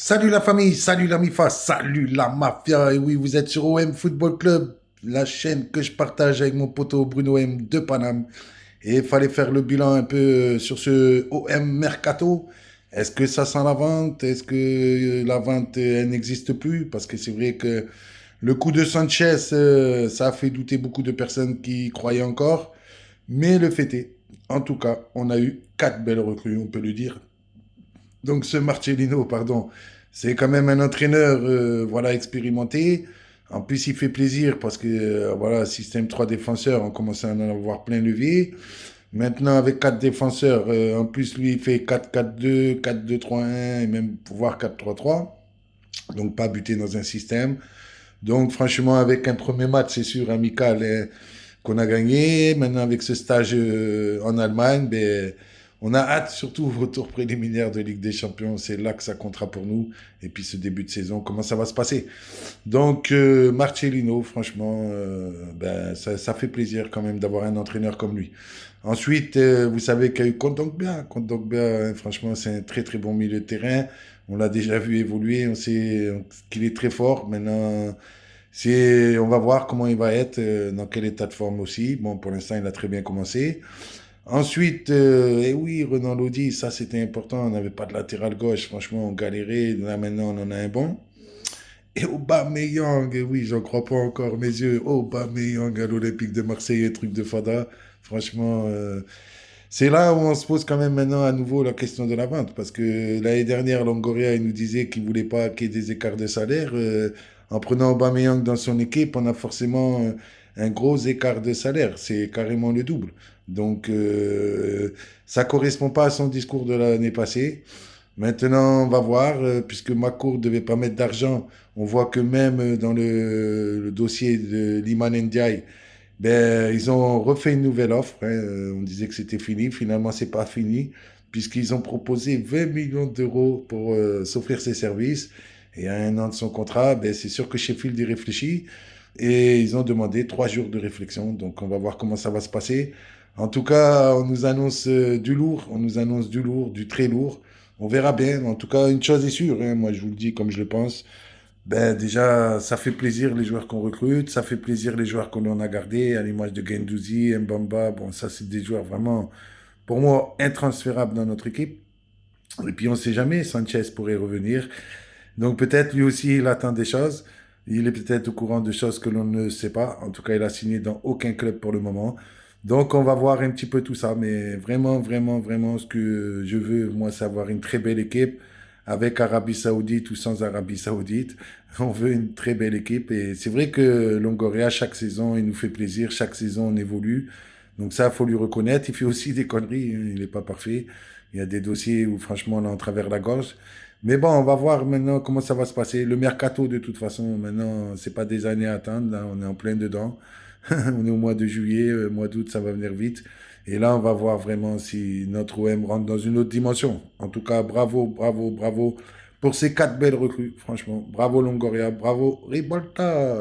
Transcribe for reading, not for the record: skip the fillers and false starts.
Salut la famille, salut la MIFA, salut la mafia. Et oui, vous êtes sur OM Football Club, la chaîne que je partage avec mon poteau Bruno M de Paname. Et il fallait faire le bilan un peu sur ce OM Mercato. Est-ce que ça sent la vente? Est-ce que la vente, elle n'existe plus? Parce que c'est vrai que le coup de Sanchez, ça a fait douter beaucoup de personnes qui y croyaient encore. Mais le fait est, en tout cas, on a eu quatre belles recrues, on peut le dire. Donc ce Marcelino, pardon, c'est quand même un entraîneur voilà, expérimenté. En plus, il fait plaisir parce que voilà, système 3 défenseurs, on commence à en avoir plein levier. Maintenant, avec 4 défenseurs, en plus, lui, il fait 4-4-2, 4-2-3-1 et même pouvoir 4-3-3. Donc, pas buter dans un système. Donc, franchement, avec un premier match, c'est sûr, amical, qu'on a gagné. Maintenant, avec ce stage en Allemagne, ben, on a hâte, surtout au retour préliminaire de Ligue des Champions. C'est là que ça comptera pour nous. Et puis, ce début de saison, comment ça va se passer. Donc, Marcelino, franchement, ben, ça fait plaisir quand même d'avoir un entraîneur comme lui. Ensuite, vous savez qu'il y a eu Kondogbia. Kondogbia, franchement, c'est un très très bon milieu de terrain. On l'a déjà vu évoluer, on sait qu'il est très fort. Maintenant, on va voir comment il va être, dans quel état de forme aussi. Bon, pour l'instant, il a très bien commencé. Ensuite, et oui, Renan Lodi, ça c'était important. On n'avait pas de latéral gauche. Franchement, on galérait. Là, maintenant, on en a un bon. Et Aubameyang, et oui, j'en crois pas encore mes yeux. Aubameyang à l'Olympique de Marseille, un truc de fada. Franchement, c'est là où on se pose quand même maintenant à nouveau la question de la vente. Parce que l'année dernière, Longoria, il nous disait qu'il voulait pas qu'il y ait des écarts de salaire. En prenant Aubameyang dans son équipe, on a forcément un gros écart de salaire. C'est carrément le double. Donc, ça correspond pas à son discours de l'année passée. Maintenant, on va voir, puisque Macron ne devait pas mettre d'argent. On voit que même dans le dossier de Liman Ndiaye, ben, ils ont refait une nouvelle offre, hein. On disait que c'était fini. Finalement, c'est pas fini, puisqu'ils ont proposé 20 millions d'euros pour s'offrir ses services. Et à un an de son contrat, ben, c'est sûr que Sheffield y réfléchit. Et ils ont demandé 3 jours de réflexion. Donc, on va voir comment ça va se passer. En tout cas, on nous annonce du lourd. On nous annonce du lourd, du très lourd. On verra bien. En tout cas, une chose est sûre, hein, moi je vous le dis comme je le pense. Ben déjà, ça fait plaisir les joueurs qu'on recrute, ça fait plaisir les joueurs qu'on en a gardés, à l'image de Guendouzi, Mbamba. Bon, ça c'est des joueurs vraiment, pour moi, intransférables dans notre équipe. Et puis on ne sait jamais, Sanchez pourrait revenir. Donc peut-être lui aussi, il attend des choses. Il est peut-être au courant de choses que l'on ne sait pas. En tout cas, il a signé dans aucun club pour le moment. Donc on va voir un petit peu tout ça. Mais vraiment, vraiment, vraiment, ce que je veux, moi, c'est avoir une très belle équipe avec Arabie Saoudite ou sans Arabie Saoudite. On veut une très belle équipe. Et c'est vrai que Longoria, chaque saison, il nous fait plaisir. Chaque saison, on évolue. Donc ça, il faut lui reconnaître. Il fait aussi des conneries, hein. Il n'est pas parfait. Il y a des dossiers où, franchement, on est en travers la gorge. Mais bon, on va voir maintenant comment ça va se passer. Le mercato, de toute façon, maintenant, c'est pas des années à attendre. Là, on est en plein dedans. On est au mois de juillet, mois d'août, ça va venir vite. Et là, on va voir vraiment si notre OM rentre dans une autre dimension. En tout cas, bravo, bravo, bravo pour ces quatre belles recrues. Franchement, bravo Longoria, bravo Ribolta.